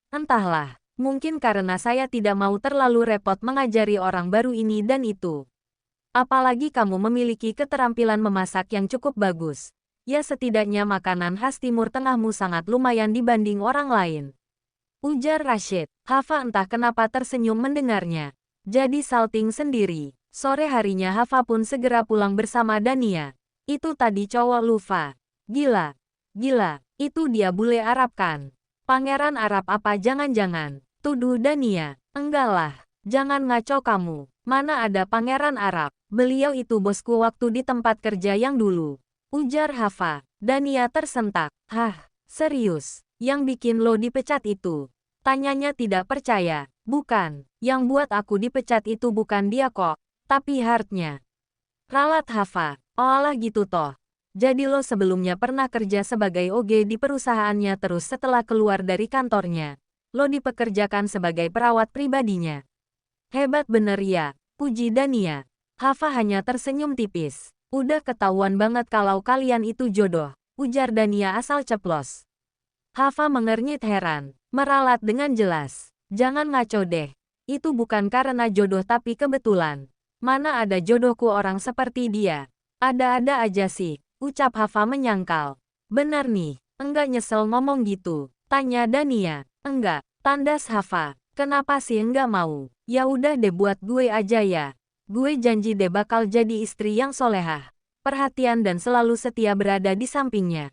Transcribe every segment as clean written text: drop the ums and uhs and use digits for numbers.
Entahlah. Mungkin karena saya tidak mau terlalu repot mengajari orang baru ini dan itu. Apalagi kamu memiliki keterampilan memasak yang cukup bagus. Ya setidaknya makanan khas Timur Tengahmu sangat lumayan dibanding orang lain. Ujar Rashid. Hafa entah kenapa tersenyum mendengarnya. Jadi salting sendiri. Sore harinya Hafa pun segera pulang bersama Dania. Itu tadi cowok Lufa. Gila. Itu dia bule Arab kan? Pangeran Arab apa jangan-jangan? Tuduh Dania. Enggak lah. Jangan ngaco kamu. Mana ada pangeran Arab? Beliau itu bosku waktu di tempat kerja yang dulu. Ujar Hafa. Dania tersentak. Hah, serius? Yang bikin lo dipecat itu? Tanyanya tidak percaya. Bukan. Yang buat aku dipecat itu bukan dia kok. Tapi Hartnya. Ralat Hafa. Oalah gitu toh. Jadi lo sebelumnya pernah kerja sebagai OG di perusahaannya terus setelah keluar dari kantornya. Lo dipekerjakan sebagai perawat pribadinya. Hebat bener ya. Puji Dania. Hafa hanya tersenyum tipis. Udah ketahuan banget kalau kalian itu jodoh. Ujar Dania asal ceplos. Hafa mengernyit heran. Meralat dengan jelas. Jangan ngaco deh. Itu bukan karena jodoh tapi kebetulan. Mana ada jodohku orang seperti dia. Ada-ada aja sih. Ucap Hafa menyangkal. Benar nih. Enggak nyesel ngomong gitu. Tanya Dania. Enggak. Tandas Hafa. Kenapa sih enggak mau? Ya udah deh buat gue aja ya. Gue janji deh bakal jadi istri yang solehah. Perhatian dan selalu setia berada di sampingnya.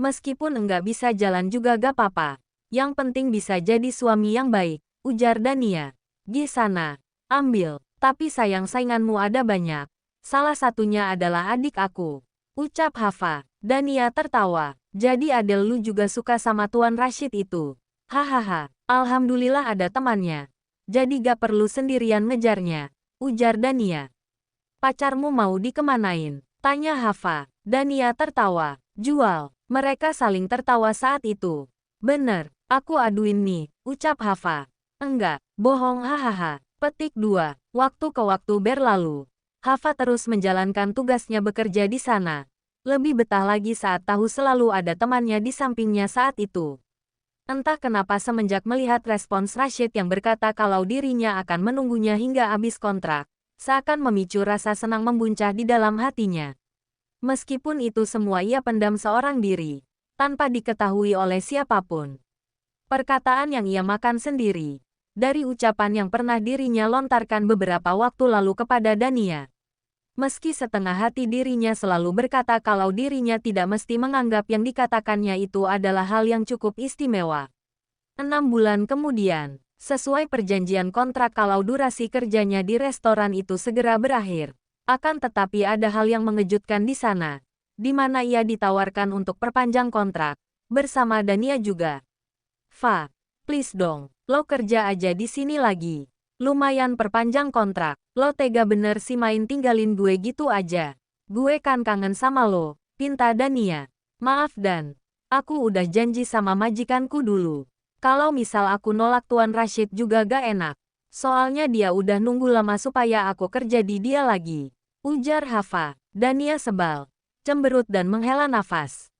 Meskipun enggak bisa jalan juga gak apa-apa. Yang penting bisa jadi suami yang baik, ujar Dania. Gi sana, ambil. Tapi sayang sainganmu ada banyak. Salah satunya adalah adik aku. Ucap Hafa. Dania tertawa. Jadi Adel lu juga suka sama Tuan Rashid itu. Hahaha, alhamdulillah ada temannya. Jadi gak perlu sendirian ngejarnya. Ujar Dania. Pacarmu mau dikemanain? Tanya Hafa. Dania tertawa. Jual. Mereka saling tertawa saat itu. Bener, aku aduin nih, ucap Hafa. Enggak, bohong hahaha. Petik 2. Waktu ke waktu berlalu. Hafa terus menjalankan tugasnya bekerja di sana. Lebih betah lagi saat tahu selalu ada temannya di sampingnya saat itu. Entah kenapa semenjak melihat respons Rashid yang berkata kalau dirinya akan menunggunya hingga habis kontrak, seakan memicu rasa senang membuncah di dalam hatinya. Meskipun itu semua ia pendam seorang diri, tanpa diketahui oleh siapapun. Perkataan yang ia makan sendiri, dari ucapan yang pernah dirinya lontarkan beberapa waktu lalu kepada Dania. Meski setengah hati dirinya selalu berkata kalau dirinya tidak mesti menganggap yang dikatakannya itu adalah hal yang cukup istimewa. 6 bulan kemudian, sesuai perjanjian kontrak kalau durasi kerjanya di restoran itu segera berakhir. Akan tetapi ada hal yang mengejutkan di sana, di mana ia ditawarkan untuk perpanjang kontrak, bersama Dania juga. Fa, please dong, lo kerja aja di sini lagi. Lumayan perpanjang kontrak, lo tega bener sih main tinggalin gue gitu aja. Gue kan kangen sama lo, pinta Dania. Maaf Dan, aku udah janji sama majikanku dulu. Kalau misal aku nolak Tuan Rashid juga gak enak. Soalnya dia udah nunggu lama supaya aku kerja di dia lagi. Ujar Hafa. Dania sebal, cemberut dan menghela nafas.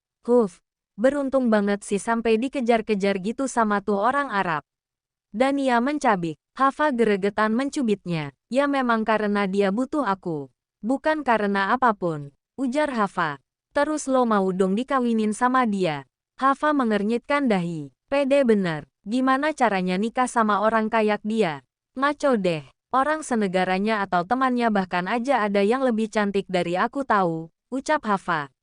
Beruntung banget sih sampai dikejar-kejar gitu sama tuh orang Arab. Dania mencabik. Hafa geregetan mencubitnya. Ya memang karena dia butuh aku. Bukan karena apapun. Ujar Hafa. Terus lo mau dong dikawinin sama dia. Hafa mengernyitkan dahi. Pede bener. Gimana caranya nikah sama orang kayak dia? Ngaco deh. Orang senegaranya atau temannya bahkan aja ada yang lebih cantik dari aku tahu. Ucap Hafa.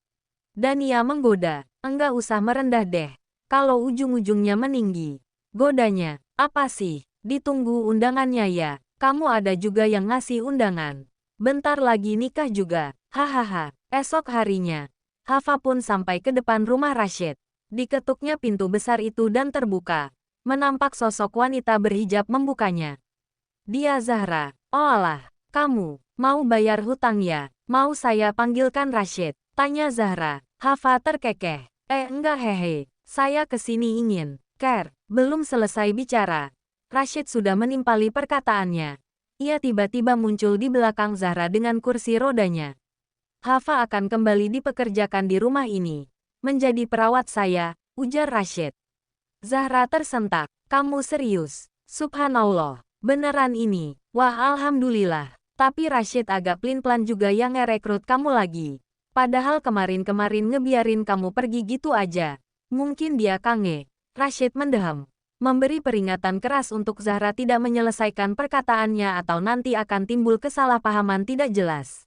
Dania menggoda. Enggak usah merendah deh. Kalau ujung-ujungnya meninggi. Godanya. Apa sih? Ditunggu undangannya ya. Kamu ada juga yang ngasih undangan. Bentar lagi nikah juga. Hahaha. Esok harinya, Hafa pun sampai ke depan rumah Rashid. Diketuknya pintu besar itu dan terbuka. Menampak sosok wanita berhijab membukanya. Dia Zahra. Oh alah, kamu mau bayar hutang ya? Mau saya panggilkan Rashid? Tanya Zahra. Hafa terkekeh. Enggak hehe. Saya kesini ingin. Belum selesai bicara. Rashid sudah menimpali perkataannya. Ia tiba-tiba muncul di belakang Zahra dengan kursi rodanya. Hafa akan kembali dipekerjakan di rumah ini. Menjadi perawat saya, ujar Rashid. Zahra tersentak. Kamu serius? Subhanallah. Beneran ini? Wah, alhamdulillah. Tapi Rashid agak plin-plan juga yang ngerekrut kamu lagi. Padahal kemarin-kemarin ngebiarin kamu pergi gitu aja. Mungkin dia kange. Rashid mendeham. Memberi peringatan keras untuk Zahra tidak menyelesaikan perkataannya atau nanti akan timbul kesalahpahaman tidak jelas.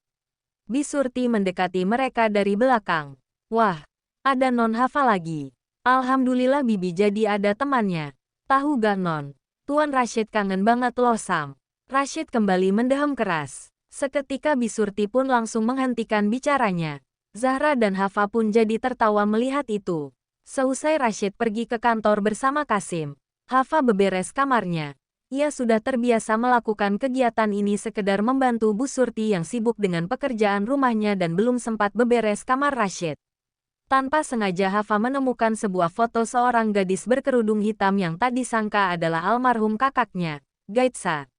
Bisurti mendekati mereka dari belakang. Wah, ada Non Hafa lagi. Alhamdulillah Bibi jadi ada temannya. Tahu gak Non? Tuan Rashid kangen banget loh Sam. Rashid kembali mendeham keras. Seketika Bisurti pun langsung menghentikan bicaranya. Zahra dan Hafa pun jadi tertawa melihat itu. Seusai Rashid pergi ke kantor bersama Kasim, Hafa beberes kamarnya. Ia sudah terbiasa melakukan kegiatan ini sekedar membantu Bu Surti yang sibuk dengan pekerjaan rumahnya dan belum sempat beberes kamar Rashid. Tanpa sengaja Hafa menemukan sebuah foto seorang gadis berkerudung hitam yang tak disangka adalah almarhum kakaknya, Gaitsa.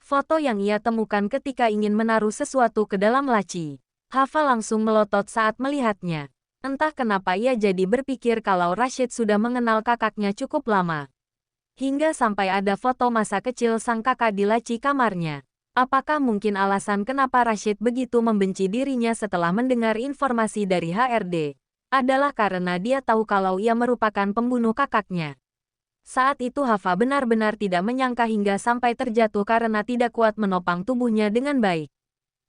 Foto yang ia temukan ketika ingin menaruh sesuatu ke dalam laci. Hafa langsung melotot saat melihatnya. Entah kenapa ia jadi berpikir kalau Rashid sudah mengenal kakaknya cukup lama. Hingga sampai ada foto masa kecil sang kakak di laci kamarnya. Apakah mungkin alasan kenapa Rashid begitu membenci dirinya setelah mendengar informasi dari HRD adalah karena dia tahu kalau ia merupakan pembunuh kakaknya? Saat itu Hafa benar-benar tidak menyangka hingga sampai terjatuh karena tidak kuat menopang tubuhnya dengan baik.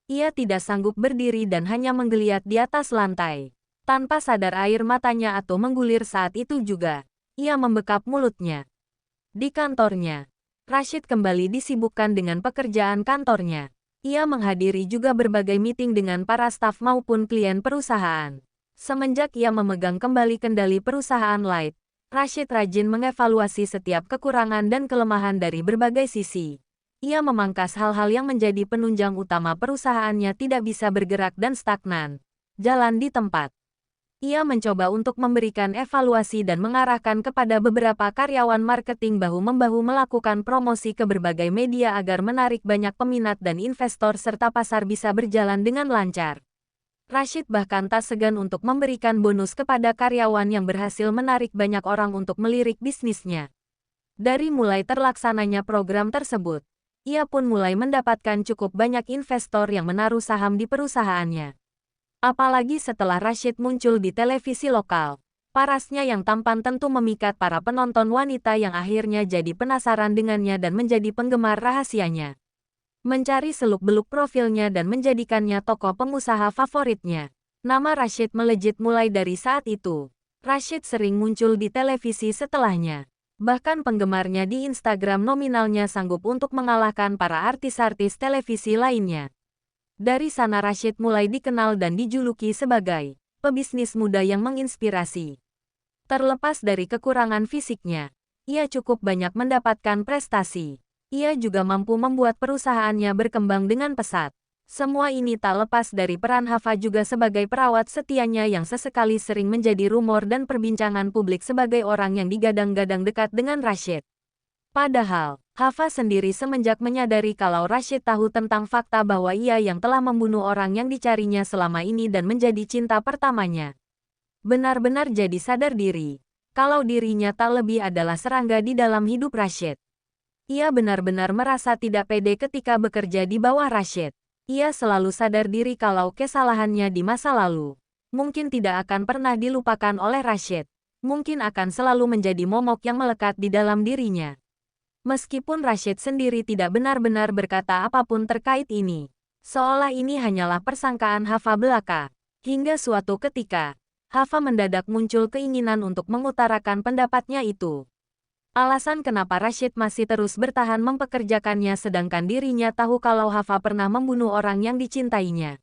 Ia tidak sanggup berdiri dan hanya menggeliat di atas lantai. Tanpa sadar air matanya atau menggulir saat itu juga. Ia membekap mulutnya. Di kantornya, Rashid kembali disibukkan dengan pekerjaan kantornya. Ia menghadiri juga berbagai meeting dengan para staf maupun klien perusahaan. Semenjak ia memegang kembali kendali perusahaan Light, Rashid rajin mengevaluasi setiap kekurangan dan kelemahan dari berbagai sisi. Ia memangkas hal-hal yang menjadi penunjang utama perusahaannya tidak bisa bergerak dan stagnan. Jalan di tempat. Ia mencoba untuk memberikan evaluasi dan mengarahkan kepada beberapa karyawan marketing bahu-membahu melakukan promosi ke berbagai media agar menarik banyak peminat dan investor serta pasar bisa berjalan dengan lancar. Rashid bahkan tak segan untuk memberikan bonus kepada karyawan yang berhasil menarik banyak orang untuk melirik bisnisnya. Dari mulai terlaksananya program tersebut, ia pun mulai mendapatkan cukup banyak investor yang menaruh saham di perusahaannya. Apalagi setelah Rashid muncul di televisi lokal, parasnya yang tampan tentu memikat para penonton wanita yang akhirnya jadi penasaran dengannya dan menjadi penggemar rahasianya. Mencari seluk-beluk profilnya dan menjadikannya tokoh pengusaha favoritnya. Nama Rashid melejit mulai dari saat itu. Rashid sering muncul di televisi setelahnya. Bahkan penggemarnya di Instagram nominalnya sanggup untuk mengalahkan para artis-artis televisi lainnya. Dari sana Rashid mulai dikenal dan dijuluki sebagai pebisnis muda yang menginspirasi. Terlepas dari kekurangan fisiknya, ia cukup banyak mendapatkan prestasi. Ia juga mampu membuat perusahaannya berkembang dengan pesat. Semua ini tak lepas dari peran Hafa juga sebagai perawat setianya yang sesekali sering menjadi rumor dan perbincangan publik sebagai orang yang digadang-gadang dekat dengan Rashid. Padahal, Hafa sendiri semenjak menyadari kalau Rashid tahu tentang fakta bahwa ia yang telah membunuh orang yang dicarinya selama ini dan menjadi cinta pertamanya. Benar-benar jadi sadar diri, kalau dirinya tak lebih adalah serangga di dalam hidup Rashid. Ia benar-benar merasa tidak pede ketika bekerja di bawah Rashid. Ia selalu sadar diri kalau kesalahannya di masa lalu mungkin tidak akan pernah dilupakan oleh Rashid. Mungkin akan selalu menjadi momok yang melekat di dalam dirinya. Meskipun Rashid sendiri tidak benar-benar berkata apapun terkait ini. Seolah ini hanyalah persangkaan Hafa belaka. Hingga suatu ketika, Hafa mendadak muncul keinginan untuk mengutarakan pendapatnya itu. Alasan kenapa Rashid masih terus bertahan mempekerjakannya sedangkan dirinya tahu kalau Hafa pernah membunuh orang yang dicintainya.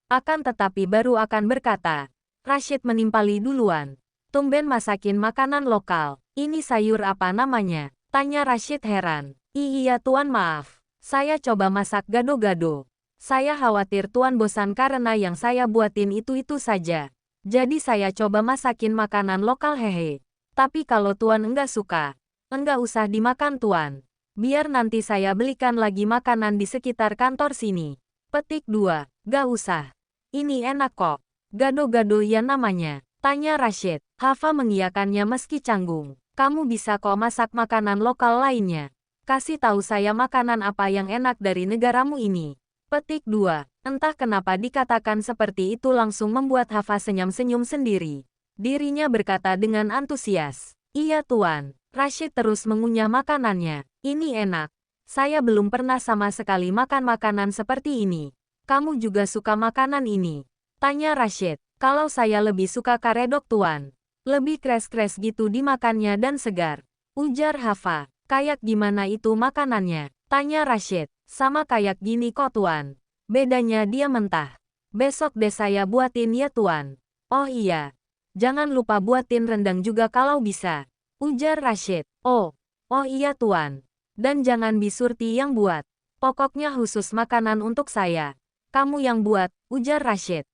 Akan tetapi baru akan berkata, Rashid menimpali duluan. Tumben masakin makanan lokal. Ini sayur apa namanya? Tanya Rashid heran. Iya tuan maaf. Saya coba masak gado-gado. Saya khawatir tuan bosan karena yang saya buatin itu-itu saja. Jadi saya coba masakin makanan lokal hehe. Tapi kalau tuan enggak suka, enggak usah dimakan tuan. Biar nanti saya belikan lagi makanan di sekitar kantor sini. Petik 2. Gak usah. Ini enak kok. Gado-gado ya namanya. Tanya Rashid. Hafa mengiyakannya meski canggung. Kamu bisa kok masak makanan lokal lainnya. Kasih tahu saya makanan apa yang enak dari negaramu ini. Petik 2. Entah kenapa dikatakan seperti itu langsung membuat Hava senyum-senyum sendiri. Dirinya berkata dengan antusias. Iya tuan. Rashid terus mengunyah makanannya. Ini enak. Saya belum pernah sama sekali makan makanan seperti ini. Kamu juga suka makanan ini? Tanya Rashid. Kalau saya lebih suka karedok tuan. Lebih kres-kres gitu dimakannya dan segar. Ujar Hava. Kayak gimana itu makanannya? Tanya Rashid. Sama kayak gini kok tuan. Bedanya dia mentah. Besok deh saya buatin ya tuan. Oh iya. Jangan lupa buatin rendang juga kalau bisa. Ujar Rashid. Oh iya tuan. Dan jangan Bisurti yang buat. Pokoknya khusus makanan untuk saya. Kamu yang buat, ujar Rashid.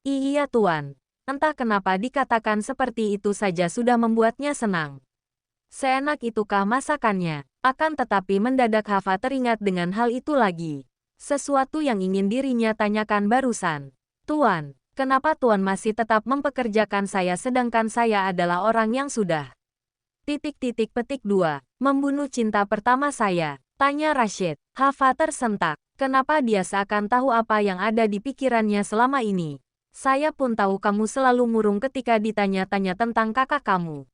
Iya tuan. Entah kenapa dikatakan seperti itu saja sudah membuatnya senang. Seenak itukah masakannya? Akan tetapi mendadak Hava teringat dengan hal itu lagi. Sesuatu yang ingin dirinya tanyakan barusan. Tuan, kenapa tuan masih tetap mempekerjakan saya sedangkan saya adalah orang yang sudah... Petik 2. Membunuh cinta pertama saya. Tanya Rashid. Hava tersentak. Kenapa dia seakan tahu apa yang ada di pikirannya selama ini? Saya pun tahu kamu selalu murung ketika ditanya-tanya tentang kakak kamu.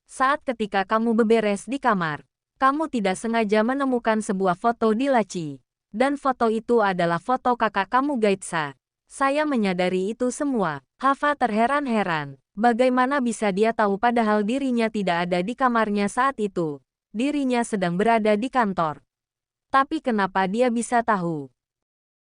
Saat ketika kamu beberes di kamar, kamu tidak sengaja menemukan sebuah foto di laci. Dan foto itu adalah foto kakak kamu Gaitsa. Saya menyadari itu semua. Hava terheran-heran. Bagaimana bisa dia tahu padahal dirinya tidak ada di kamarnya saat itu. Dirinya sedang berada di kantor. Tapi kenapa dia bisa tahu?